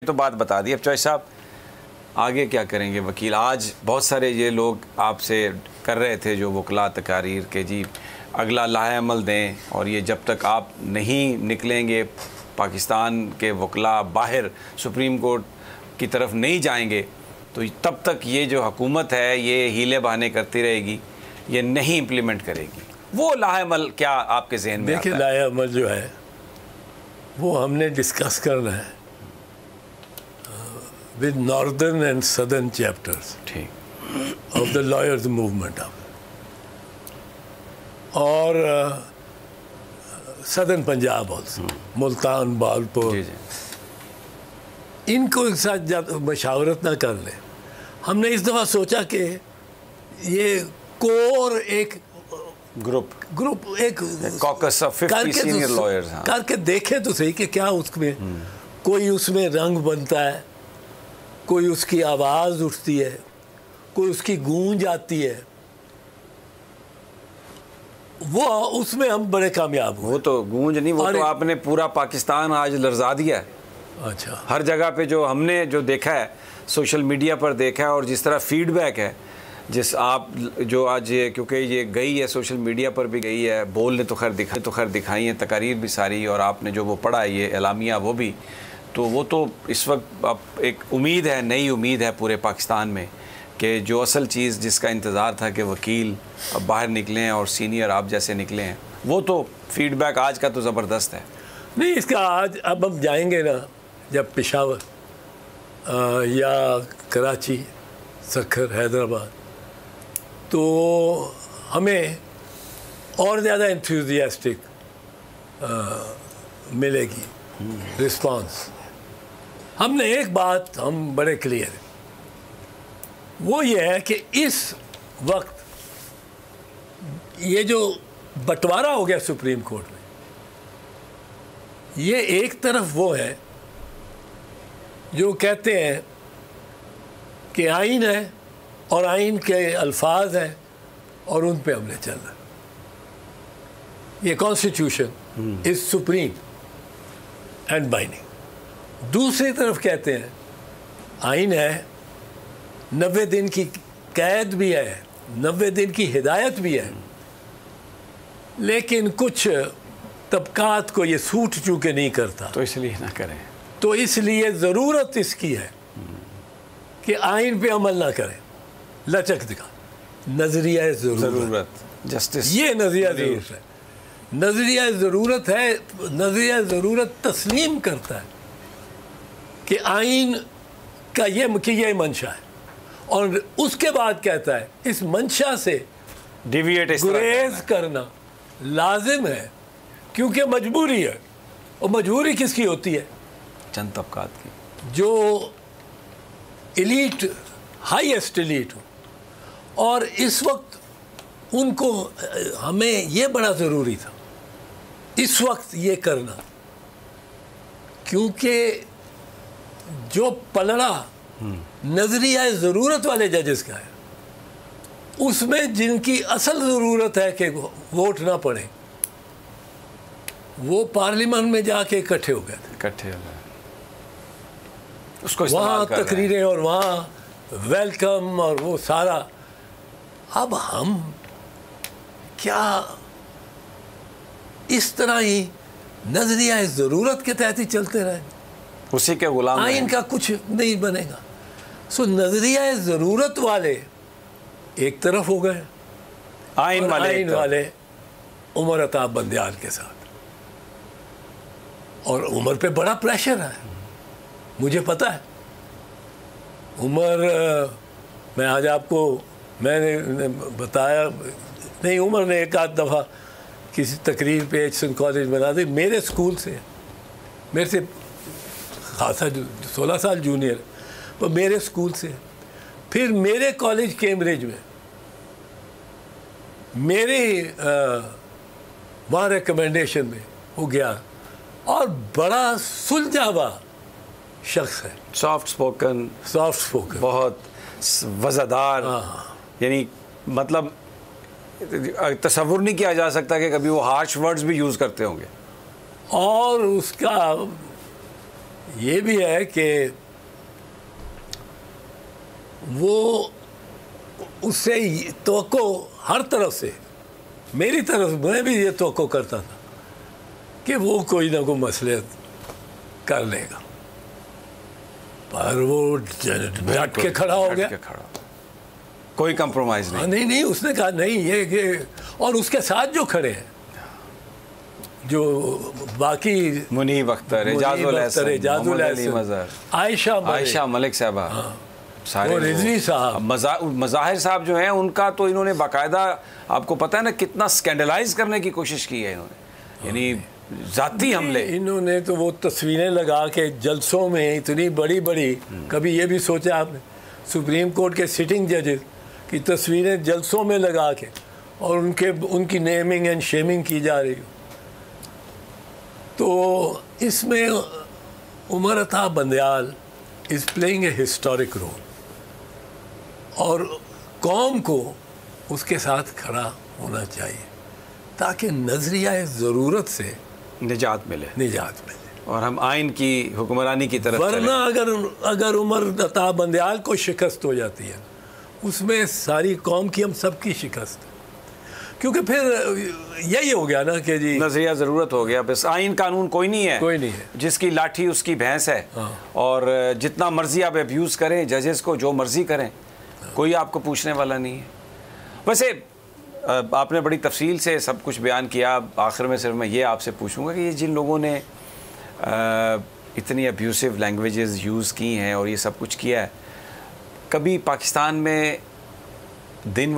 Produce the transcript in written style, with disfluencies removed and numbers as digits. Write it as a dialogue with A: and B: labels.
A: تو بات بتا دی. اب چوہے صاحب آگے کیا کریں گے؟ وکیل آج بہت سارے یہ لوگ آپ سے کر رہے تھے جو وکلا تقاریر کہ جی اگلا لائحہ عمل دیں، اور یہ جب تک آپ نہیں نکلیں گے پاکستان کے وکلا باہر سپریم کورٹ کی طرف نہیں جائیں گے تو تب تک یہ جو حکومت ہے یہ ہیلے بہانے کرتی رہے گی، یہ نہیں امپلیمنٹ کرے گی. وہ لائحہ عمل کیا آپ کے ذہن میں
B: دیکھیں، لائحہ عمل جو ہے وہ ہم نے ڈسکس کرنا ہے with northern and southern chapters of the lawyers movement اور southern پنجاب also ملتان، بہاولپور، ان کو ایک ساتھ مشاورت نہ کر لیں. ہم نے اس دفعہ سوچا کہ یہ کور ایک گروپ ایک
A: caucus of 50 senior lawyers
B: کر کے دیکھیں تو صحیح کہ کیا اس میں کوئی اس میں رنگ بنتا ہے، کوئی اس کی آواز اٹھتی ہے، کوئی اس کی گونج آتی ہے. وہ اس میں ہم بڑے کامیاب ہوئے.
A: وہ تو گونج نہیں، وہ تو آپ نے پورا پاکستان آج لرزا دیا ہے.
B: اچھا،
A: ہر جگہ پہ جو ہم نے جو دیکھا ہے، سوشل میڈیا پر دیکھا ہے، اور جس طرح فیڈ بیک ہے، جس آپ جو آج یہ کیونکہ یہ گئی ہے سوشل میڈیا پر بھی گئی ہے، بول نے تو خیر دکھائی ہیں، تقاریر بھی ساری، اور آپ نے جو وہ پڑھا ہے یہ اعلامیہ وہ بھی، تو وہ تو اس وقت اب ایک امید ہے، نئی امید ہے پورے پاکستان میں کہ جو اصل چیز جس کا انتظار تھا کہ وکیل اب باہر نکلے ہیں اور سینئر آپ جیسے نکلے ہیں، وہ تو فیڈ بیک آج کا تو زبردست ہے.
B: نہیں، اس کا آج اب ہم جائیں گے نا جب پشاور یا کراچی، سکھر، حیدرآباد، تو ہمیں اور زیادہ انتھوزیاسٹک ملے گی رسپانس. ہم نے ایک بات ہم بڑے کلیئر ہے، وہ یہ ہے کہ اس وقت یہ جو بٹوارہ ہو گیا سپریم کورٹ میں، یہ ایک طرف وہ ہے جو کہتے ہیں کہ آئین ہے اور آئین کے الفاظ ہیں اور ان پہ ہم نے چلنا. یہ constitution is supreme and binding. دوسری طرف کہتے ہیں آئین ہے، 90 دن کی قید بھی ہے، 90 دن کی ہدایت بھی ہے، لیکن کچھ طبقات کو یہ سوٹ چونکہ نہیں کرتا
A: تو اس لیے نہ کریں،
B: تو اس لیے ضرورت اس کی ہے کہ آئین پہ عمل نہ کریں. لچک دکھا، نظریہ ضرورت،
A: جسٹس، یہ
B: نظریہ ضرورت ہے. نظریہ ضرورت ہے، نظریہ ضرورت تسلیم کرتا ہے کہ آئین کا یہ منشا ہے، اور اس کے بعد کہتا ہے اس منشا سے گریز کرنا لازم ہے کیونکہ مجبوری ہے. اور مجبوری کس کی ہوتی ہے؟
A: چند طبقات کی،
B: جو ایلیٹ، ہائیسٹ ایلیٹ ہو. اور اس وقت ان کو ہمیں یہ بڑا ضروری تھا اس وقت یہ کرنا، کیونکہ جو پلڑا نظریہ ضرورت والے ججز کا ہے، اس میں جن کی اصل ضرورت ہے کہ ووٹ نہ پڑے، وہ پارلیمنٹ میں جا کے اکٹھے ہو گئے تھے،
A: اس کو
B: وہاں تقریریں اور وہاں ویلکم اور وہ سارا. اب ہم کیا اس طرح ہی نظریہ ضرورت کے تحت ہی چلتے رہیں؟
A: اسی کے غلام
B: آئین کا کچھ نہیں بنے گا. سو نظریہ ضرورت والے ایک طرف ہو گئے،
A: آئین
B: والے عمر عطاب بندیال کے ساتھ. اور عمر پہ بڑا پریشر ہے، مجھے پتہ ہے. عمر، میں آج آپ کو میں نے بتایا نہیں، عمر نے ایک آدھ دفعہ کسی تقریر پہ ایچسن کالج بنا دی، میرے اسکول سے، میرے سے خاصا 16 سال جونیئر، پر میرے اسکول سے. پھر میرے کالج کیمبرج میں میرے وہاں ریکمنڈیشن میں ہو گیا، اور بڑا سلجھاوا شخص ہے،
A: سافٹ سپوکن، بہت وزادار، یعنی مطلب تصور نہیں کیا جا سکتا کہ کبھی وہ ہارش ورڈز بھی یوز کرتے ہوں گے.
B: اور اس کا یہ بھی ہے کہ وہ اس سے توقع ہر طرف سے، میری طرف میں بھی یہ توقع کرتا تھا کہ وہ کوئی نہ کوئی مصلحت کر لے گا، پر وہ ڈٹ کے کھڑا ہو گیا،
A: کوئی کمپرومائز نہیں۔
B: نہیں، اس نے کہا نہیں یہ اور اس کے ساتھ جو کھڑے ہیں، جو باقی
A: منیب اختر، اعجاز الحسن، عائشہ ملک صاحبہ،
B: رضوی صاحب،
A: مظاہر صاحب جو ہیں، ان کا تو انہوں نے باقاعدہ، آپ کو پتہ ہے نا کتنا اسکینڈلائز کرنے کی کوشش کی ہے انہوں نے، یعنی ذاتی حملے۔
B: انہوں نے تو وہ تصویریں لگا کے جلسوں میں اتنی بڑی بڑی، کبھی یہ بھی سوچا آپ نے سپریم کورٹ کے سٹنگ ججز کی تصویریں جلسوں میں لگا کے اور ان کی نیمنگ اینڈ شیمنگ کی جا رہی ہو۔ تو اس میں Umar Ata Bandial is playing a historic role, اور قوم کو اس کے ساتھ کھڑا ہونا چاہیے تاکہ نظریہ ضرورت سے
A: نجات ملے اور ہم آئین کی حکمرانی کی طرف چلیں۔
B: ورنہ اگر عمر عطا بندیال کو شکست ہو جاتی ہے، اس میں ساری قوم کی، ہم سب کی شکست ہے، کیونکہ پھر یہی ہو گیا نا کہ جی
A: نظریہ ضرورت ہو گیا، بس آئین قانون کوئی نہیں ہے، جس کی لاٹھی اس کی بھینس ہے، اور جتنا مرضی آپ ابیوز کریں ججز کو، جو مرضی کریں، کوئی آپ کو پوچھنے والا نہیں ہے۔ ویسے آپ نے بڑی تفصیل سے سب کچھ بیان کیا، آخر میں صرف میں یہ آپ سے پوچھوں گا کہ یہ جن لوگوں نے اتنی ابیوسو لینگویجز یوز کی ہیں اور یہ سب کچھ کیا ہے، کبھی پاکستان میں دن